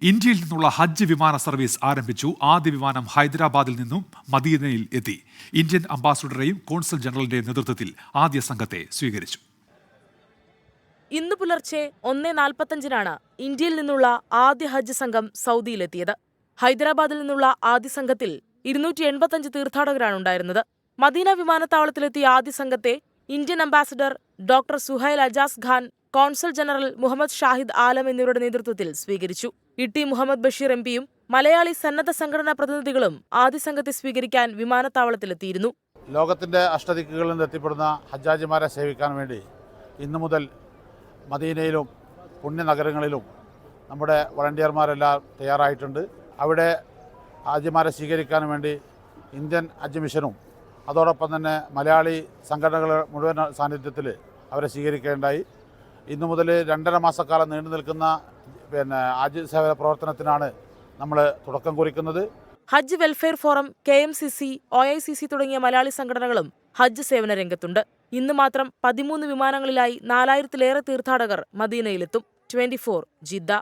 ഇന്ത്യയിൽ നിന്നുള്ള ഹജ്ജ് വിമാന സർവീസ് ആരംഭിച്ചു. ആദ്യ വിമാനം ഹൈദരാബാദിൽ നിന്നും മദീനയിൽ എത്തി. ഇന്ത്യൻ അംബാസഡറെയും കോൺസൽ ജനറലിന്റെയും നേതൃത്വത്തിൽ ആദ്യ സംഘത്തെ സ്വീകരിച്ചു. ഇന്ന് പുലർച്ചെ 1:45 ഇന്ത്യയിൽ നിന്നുള്ള ആദ്യ ഹജ്ജ് സംഘം സൗദിയിലെത്തിയത്. ഹൈദരാബാദിൽ നിന്നുള്ള ആദ്യ സംഘത്തിൽ 285 തീർത്ഥാടകരാണ് ഉണ്ടായിരുന്നത്. മദീന വിമാനത്താവളത്തിലെത്തിയ ആദ്യ സംഘത്തെ Indian ambassador doctor Suhail Ajaz Khan, consul general Muhammad Shahid Alam എന്നിവരുടെ നേതൃത്വത്തിൽ സ്വീകരിച്ചു. ഇ.ടി. മുഹമ്മദ് ബഷീർ എം.പിയും മലയാളി സന്നദ്ധ സംഘടനാ പ്രതിനിധികളും ആദ്യ സംഘത്തെ സ്വീകരിക്കാൻ വിമാനത്താവളത്തിലെത്തിയിരുന്നു. ലോകത്തിന്റെ അഷ്ടദിക്കുകളിൽ നിന്ന് എത്തിപ്പെടുന്ന ഹജ്ജാജിമാരെ സേവിക്കാൻ വേണ്ടി ഇന്നു മുതൽ മദീനയിലും പുണ്യനഗരങ്ങളിലും നമ്മുടെ വളണ്ടിയർമാരെല്ലാം തയ്യാറായിട്ടുണ്ട്. അവിടെ ഹാജിമാരെ സ്വീകരിക്കാൻ വേണ്ടി ഇന്ത്യൻ ഹജ്ജ് മിഷനും അതോടൊപ്പം തന്നെ മലയാളി സംഘടനകളുടെ മുഴുവൻ സാന്നിധ്യത്തിൽ അവരെ സ്വീകരിക്കേണ്ടായി. ഇന്നു മുതൽ 2.5 മാസക്കാലം നീണ്ടു നിൽക്കുന്ന ഹജ്ജ് സേവന പ്രവർത്തനത്തിനാണ് നമ്മൾ തുടക്കം കുറിക്കുന്നത്. ഹജ്ജ് വെൽഫെയർ ഫോറം, KMCC, OICC തുടങ്ങിയ മലയാളി സംഘടനകളും ഹജ്ജ് സേവന രംഗത്തുണ്ട്. ഇന്ന് മാത്രം 13 വിമാനങ്ങളിലായി 4000-ലേറെ തീർത്ഥാടകർ മദീനയിലെത്തും. 24 ജിദ്ദ.